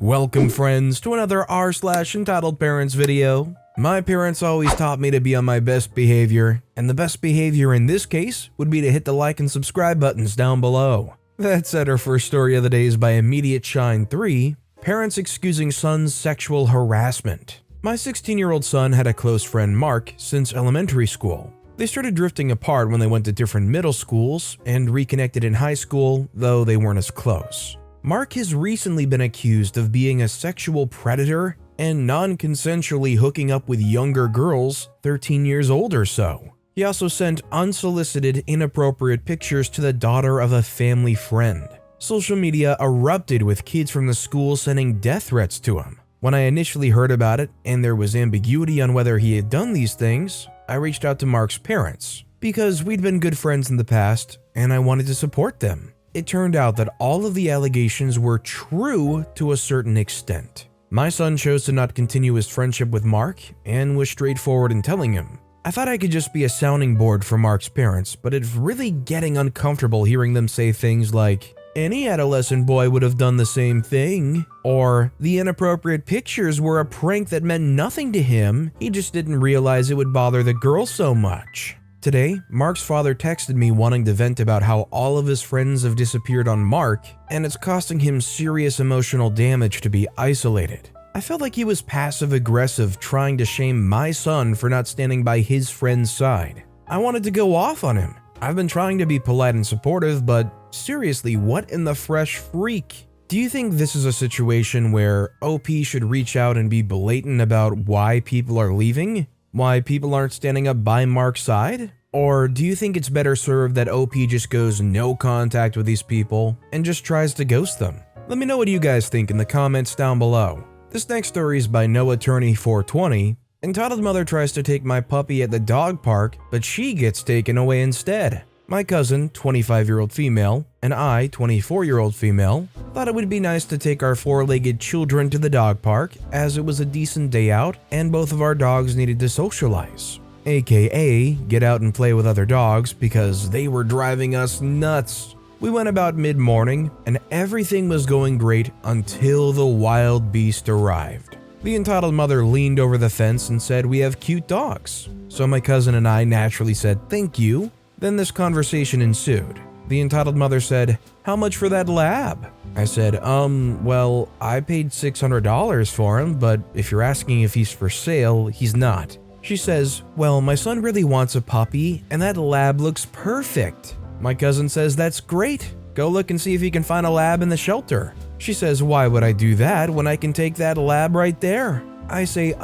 Welcome friends to another r/EntitledParents video. My parents always taught me to be on my best behavior, and the best behavior in this case would be to hit the like and subscribe buttons down below. That said, our first story of the day is by Immediate Shine 3, Parents Excusing Son's Sexual Harassment. My 16-year-old son had a close friend Mark since elementary school. They started drifting apart when they went to different middle schools and reconnected in high school, though they weren't as close. Mark has recently been accused of being a sexual predator and non-consensually hooking up with younger girls 13 years old or so. He also sent unsolicited, inappropriate pictures to the daughter of a family friend. Social media erupted with kids from the school sending death threats to him. When I initially heard about it and there was ambiguity on whether he had done these things, I reached out to Mark's parents because we'd been good friends in the past and I wanted to support them. It turned out that all of the allegations were true to a certain extent. My son chose to not continue his friendship with Mark and was straightforward in telling him. I thought I could just be a sounding board for Mark's parents, but it's really getting uncomfortable hearing them say things like, "Any adolescent boy would have done the same thing," or "The inappropriate pictures were a prank that meant nothing to him, he just didn't realize it would bother the girls so much." Today, Mark's father texted me wanting to vent about how all of his friends have disappeared on Mark, and it's costing him serious emotional damage to be isolated. I felt like he was passive-aggressive trying to shame my son for not standing by his friend's side. I wanted to go off on him. I've been trying to be polite and supportive, but seriously, what in the fresh freak? Do you think this is a situation where OP should reach out and be blatant about why people are leaving? Why people aren't standing up by Mark's side? Or do you think it's better served that OP just goes no contact with these people and just tries to ghost them? Let me know what you guys think in the comments down below. This next story is by No Attorney 420. Entitled mother tries to take my puppy at the dog park, but she gets taken away instead. My cousin, 25-year-old female, and I, 24-year-old female, thought it would be nice to take our four-legged children to the dog park as it was a decent day out and both of our dogs needed to socialize. AKA, get out and play with other dogs because they were driving us nuts. We went about mid-morning and everything was going great until the wild beast arrived. The entitled mother leaned over the fence and said, "We have cute dogs." So my cousin and I naturally said, "Thank you." Then this conversation ensued. The entitled mother said, "How much for that lab?" I said, well, I paid $600 for him, but if you're asking if he's for sale, he's not." She says, "Well, my son really wants a puppy, and that lab looks perfect." My cousin says, "That's great. Go look and see if you can find a lab in the shelter." She says, "Why would I do that when I can take that lab right there?" I say,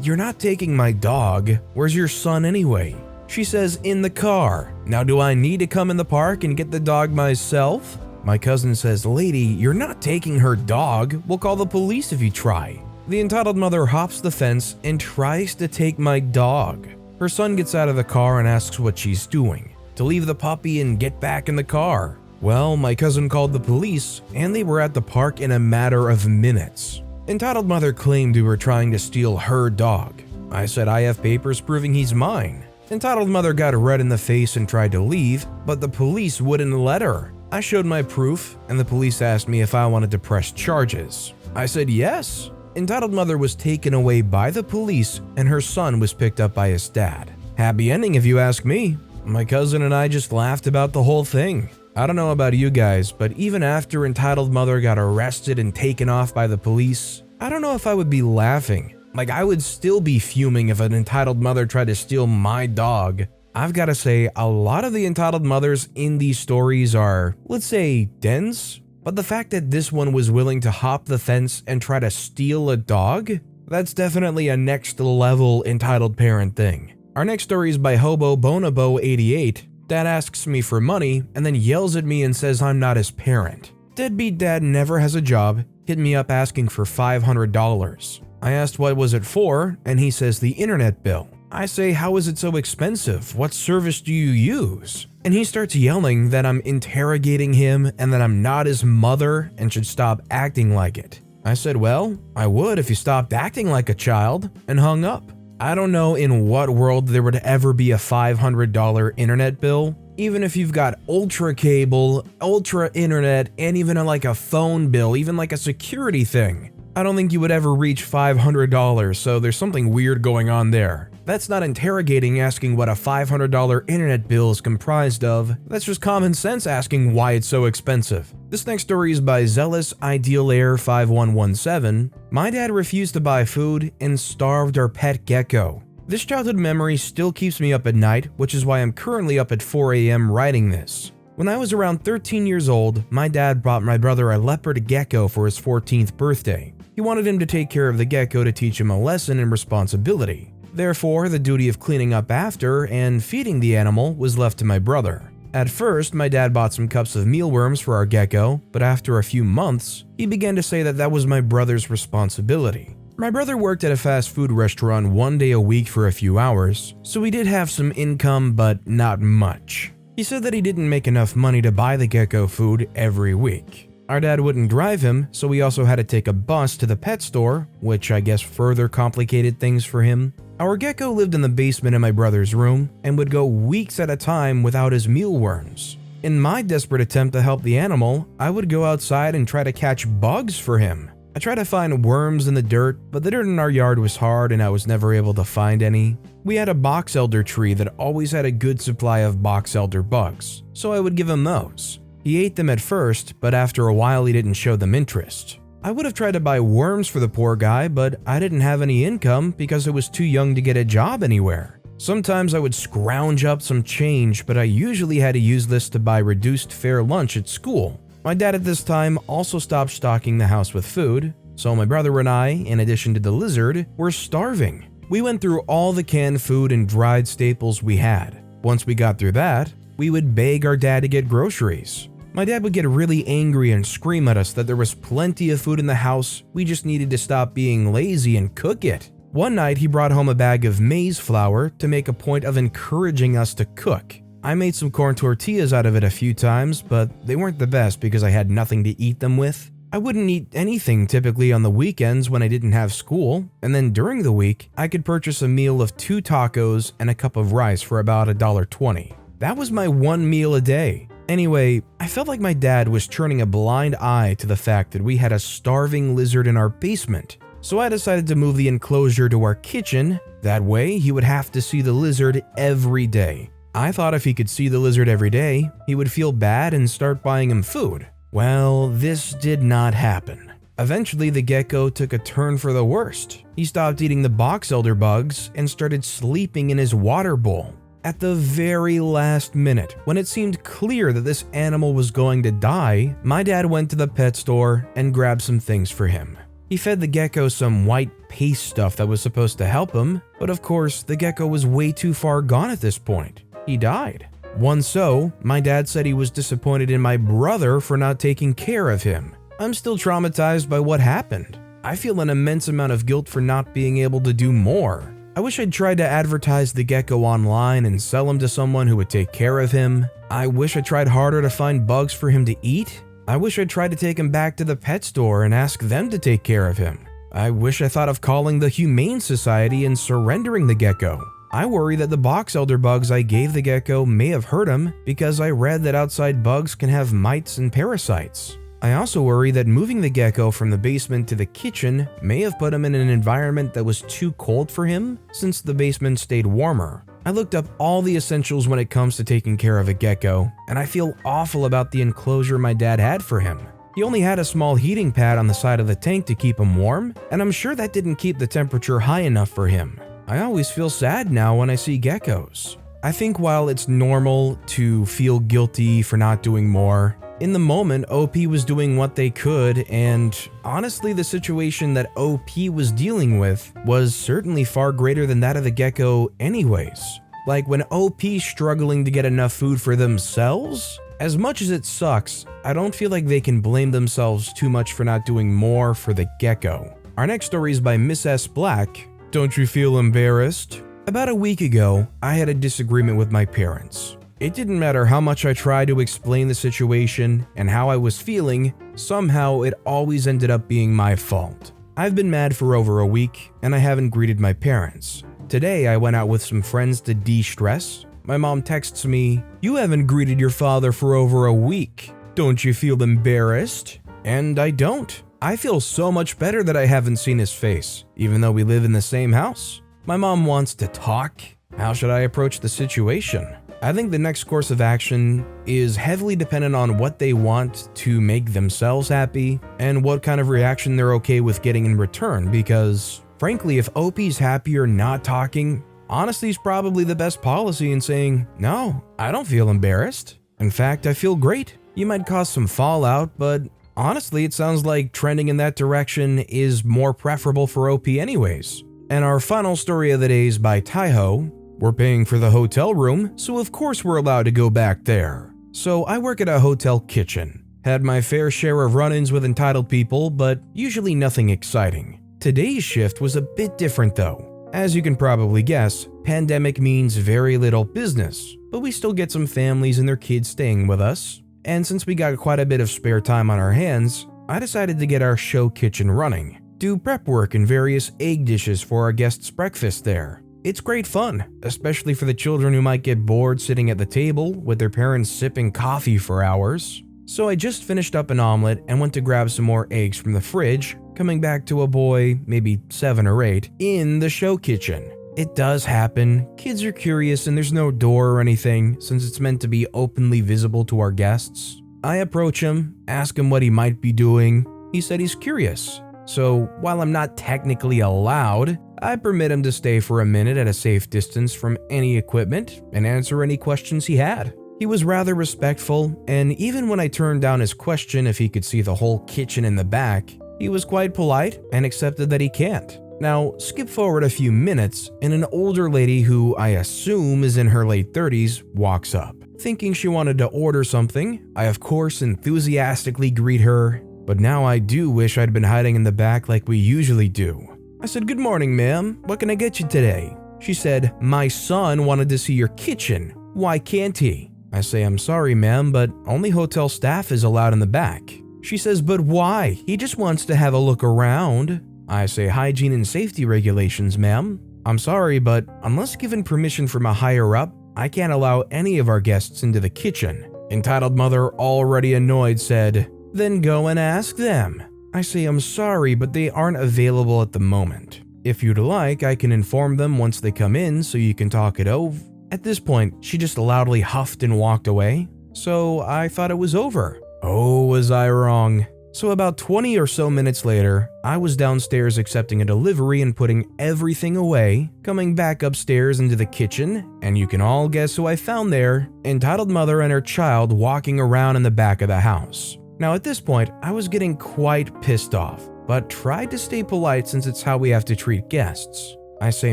you're not taking my dog. Where's your son anyway?" She says, "In the car." Now do I need to come in the park and get the dog myself? My cousin says, "Lady, you're not taking her dog. We'll call the police if you try." The entitled mother hops the fence and tries to take my dog. Her son gets out of the car and asks what she's doing. To leave the puppy and get back in the car. Well, my cousin called the police and they were at the park in a matter of minutes. Entitled mother claimed we were trying to steal her dog. I said I have papers proving he's mine. Entitled mother got red in the face and tried to leave, but the police wouldn't let her. I showed my proof, and the police asked me if I wanted to press charges. I said yes. Entitled mother was taken away by the police, and her son was picked up by his dad. Happy ending if you ask me. My cousin and I just laughed about the whole thing. I don't know about you guys, but even after entitled mother got arrested and taken off by the police, I don't know if I would be laughing. Like, I would still be fuming if an entitled mother tried to steal my dog. I've gotta say, a lot of the entitled mothers in these stories are, let's say, dense, but the fact that this one was willing to hop the fence and try to steal a dog, that's definitely a next level entitled parent thing. Our next story is by Hobo Bonobo 88. Dad asks me for money and then yells at me and says I'm not his parent. Deadbeat dad never has a job, hit me up asking for $500. I asked what was it for, and he says the internet bill. I say, how is it so expensive? What service do you use? And he starts yelling that I'm interrogating him and that I'm not his mother and should stop acting like it. I said, well, I would if you stopped acting like a child, and hung up. I don't know in what world there would ever be a $500 internet bill, even if you've got ultra cable, ultra internet, and even like a phone bill, even like a security thing. I don't think you would ever reach $500, so there's something weird going on there. That's not interrogating asking what a $500 internet bill is comprised of, that's just common sense asking why it's so expensive. This next story is by Zealous Ideal Air 5117. My dad refused to buy food and starved our pet gecko. This childhood memory still keeps me up at night, which is why I'm currently up at 4 a.m. writing this. When I was around 13 years old, my dad bought my brother a leopard gecko for his 14th birthday. He wanted him to take care of the gecko to teach him a lesson in responsibility. Therefore, the duty of cleaning up after and feeding the animal was left to my brother. At first, my dad bought some cups of mealworms for our gecko, but after a few months, he began to say that was my brother's responsibility. My brother worked at a fast food restaurant 1 day a week for a few hours, so he did have some income, but not much. He said that he didn't make enough money to buy the gecko food every week. Our dad wouldn't drive him, so we also had to take a bus to the pet store, which I guess further complicated things for him. Our gecko lived in the basement in my brother's room and would go weeks at a time without his mealworms. In my desperate attempt to help the animal, I would go outside and try to catch bugs for him. I tried to find worms in the dirt, but the dirt in our yard was hard and I was never able to find any. We had a box elder tree that always had a good supply of box elder bugs, so I would give him those. He ate them at first, but after a while he didn't show them interest. I would have tried to buy worms for the poor guy, but I didn't have any income because I was too young to get a job anywhere. Sometimes I would scrounge up some change, but I usually had to use this to buy reduced fare lunch at school. My dad at this time also stopped stocking the house with food, so my brother and I, in addition to the lizard, were starving. We went through all the canned food and dried staples we had. Once we got through that, we would beg our dad to get groceries. My dad would get really angry and scream at us that there was plenty of food in the house, we just needed to stop being lazy and cook it. One night he brought home a bag of maize flour to make a point of encouraging us to cook. I made some corn tortillas out of it a few times, but they weren't the best because I had nothing to eat them with. I wouldn't eat anything typically on the weekends when I didn't have school, and then during the week, I could purchase a meal of 2 tacos and a cup of rice for about $1.20. That was my one meal a day. Anyway, I felt like my dad was turning a blind eye to the fact that we had a starving lizard in our basement, so I decided to move the enclosure to our kitchen. That way, he would have to see the lizard every day. I thought if he could see the lizard every day, he would feel bad and start buying him food. Well, this did not happen. Eventually, the gecko took a turn for the worst. He stopped eating the box elder bugs and started sleeping in his water bowl. At the very last minute, when it seemed clear that this animal was going to die, my dad went to the pet store and grabbed some things for him. He fed the gecko some white paste stuff that was supposed to help him, but of course, the gecko was way too far gone at this point. He died. Once so, my dad said he was disappointed in my brother for not taking care of him. I'm still traumatized by what happened. I feel an immense amount of guilt for not being able to do more. I wish I'd tried to advertise the gecko online and sell him to someone who would take care of him. I wish I tried harder to find bugs for him to eat. I wish I'd tried to take him back to the pet store and ask them to take care of him. I wish I thought of calling the Humane Society and surrendering the gecko. I worry that the box elder bugs I gave the gecko may have hurt him because I read that outside bugs can have mites and parasites. I also worry that moving the gecko from the basement to the kitchen may have put him in an environment that was too cold for him since the basement stayed warmer. I looked up all the essentials when it comes to taking care of a gecko, and I feel awful about the enclosure my dad had for him. He only had a small heating pad on the side of the tank to keep him warm, and I'm sure that didn't keep the temperature high enough for him. I always feel sad now when I see geckos. I think while it's normal to feel guilty for not doing more, in the moment, OP was doing what they could, and honestly, the situation that OP was dealing with was certainly far greater than that of the gecko anyways. Like when OP's struggling to get enough food for themselves? As much as it sucks, I don't feel like they can blame themselves too much for not doing more for the gecko. Our next story is by Miss S. Black. Don't you feel embarrassed? About a week ago, I had a disagreement with my parents. It didn't matter how much I tried to explain the situation and how I was feeling, somehow it always ended up being my fault. I've been mad for over a week and I haven't greeted my parents. Today I went out with some friends to de-stress. My mom texts me, "You haven't greeted your father for over a week. Don't you feel embarrassed?" And I don't. I feel so much better that I haven't seen his face, even though we live in the same house. My mom wants to talk. How should I approach the situation? I think the next course of action is heavily dependent on what they want to make themselves happy and what kind of reaction they're okay with getting in return, because frankly, if OP's happier not talking, honesty is probably the best policy in saying, no, I don't feel embarrassed. In fact, I feel great. You might cause some fallout, but honestly, it sounds like trending in that direction is more preferable for OP anyways. And our final story of the day is by Taiho. We're paying for the hotel room, so of course we're allowed to go back there. So I work at a hotel kitchen. Had my fair share of run-ins with entitled people, but usually nothing exciting. Today's shift was a bit different though. As you can probably guess, pandemic means very little business, but we still get some families and their kids staying with us. And since we got quite a bit of spare time on our hands, I decided to get our show kitchen running. Do prep work and various egg dishes for our guests' breakfast there. It's great fun, especially for the children who might get bored sitting at the table with their parents sipping coffee for hours. So I just finished up an omelet and went to grab some more eggs from the fridge, coming back to a boy, maybe 7 or 8, in the show kitchen. It does happen, kids are curious and there's no door or anything since it's meant to be openly visible to our guests. I approach him, ask him what he might be doing. He said he's curious. So while I'm not technically allowed, I permit him to stay for a minute at a safe distance from any equipment and answer any questions he had. He was rather respectful, and even when I turned down his question if he could see the whole kitchen in the back, he was quite polite and accepted that he can't. Now, skip forward a few minutes, and an older lady who I assume is in her late 30s walks up. Thinking she wanted to order something, I of course enthusiastically greet her, but now I do wish I'd been hiding in the back like we usually do. I said, "Good morning, ma'am. What can I get you today?" She said, "My son wanted to see your kitchen. Why can't he?" I say, "I'm sorry, ma'am, but only hotel staff is allowed in the back." She says, "But why? He just wants to have a look around." I say, "Hygiene and safety regulations, ma'am. I'm sorry, but unless given permission from a higher up, I can't allow any of our guests into the kitchen." Entitled mother, already annoyed, said, "Then go and ask them." I say, "I'm sorry, but they aren't available at the moment. If you'd like, I can inform them once they come in so you can talk it over." At this point, she just loudly huffed and walked away, so I thought it was over. Oh, was I wrong. So about 20 or so minutes later, I was downstairs accepting a delivery and putting everything away, coming back upstairs into the kitchen, and you can all guess who I found there, entitled mother and her child walking around in the back of the house. Now at this point, I was getting quite pissed off, but tried to stay polite since it's how we have to treat guests. I say,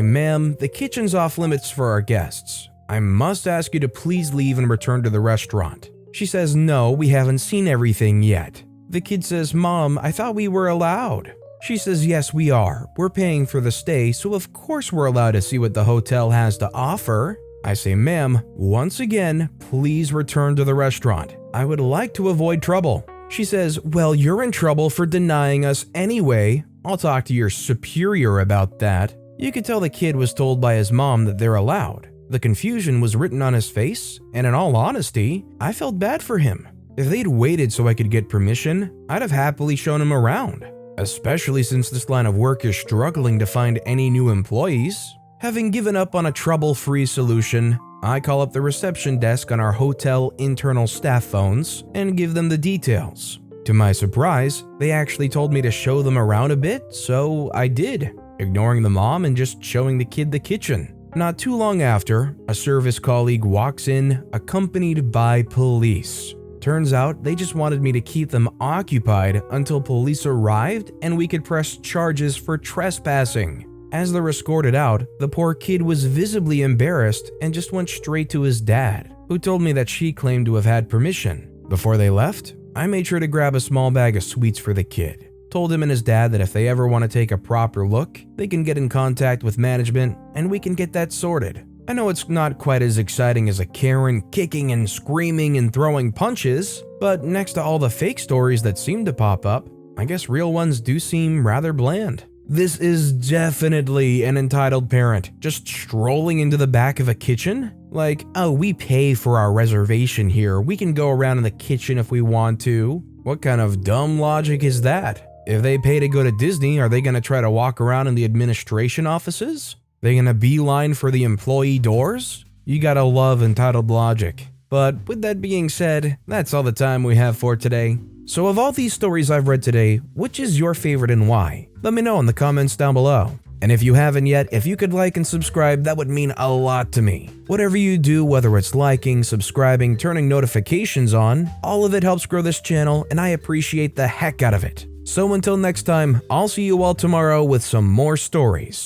"Ma'am, the kitchen's off limits for our guests. I must ask you to please leave and return to the restaurant." She says, "No, we haven't seen everything yet." The kid says, "Mom, I thought we were allowed." She says, "Yes, we are. We're paying for the stay, so of course we're allowed to see what the hotel has to offer." I say, "Ma'am, once again, please return to the restaurant. I would like to avoid trouble." She says, "Well, you're in trouble for denying us anyway. I'll talk to your superior about that." You could tell the kid was told by his mom that they're allowed. The confusion was written on his face, and in all honesty, I felt bad for him. If they'd waited so I could get permission, I'd have happily shown him around, especially since this line of work is struggling to find any new employees. Having given up on a trouble-free solution, I call up the reception desk on our hotel internal staff phones and give them the details. To my surprise, they actually told me to show them around a bit, so I did, ignoring the mom and just showing the kid the kitchen. Not too long after, a service colleague walks in, accompanied by police. Turns out they just wanted me to keep them occupied until police arrived and we could press charges for trespassing. As they're escorted out, the poor kid was visibly embarrassed and just went straight to his dad, who told me that she claimed to have had permission. Before they left, I made sure to grab a small bag of sweets for the kid. Told him and his dad that if they ever want to take a proper look, they can get in contact with management and we can get that sorted. I know it's not quite as exciting as a Karen kicking and screaming and throwing punches, but next to all the fake stories that seem to pop up, I guess real ones do seem rather bland. This is definitely an entitled parent just strolling into the back of a kitchen. Like, "Oh, we pay for our reservation here. We can go around in the kitchen if we want to." What kind of dumb logic is that? If they pay to go to Disney, are they going to try to walk around in the administration offices? They going to beeline for the employee doors? You gotta love entitled logic. But with that being said, that's all the time we have for today. So of all these stories I've read today, which is your favorite and why? Let me know in the comments down below. And if you haven't yet, if you could like and subscribe, that would mean a lot to me. Whatever you do, whether it's liking, subscribing, turning notifications on, all of it helps grow this channel and I appreciate the heck out of it. So until next time, I'll see you all tomorrow with some more stories.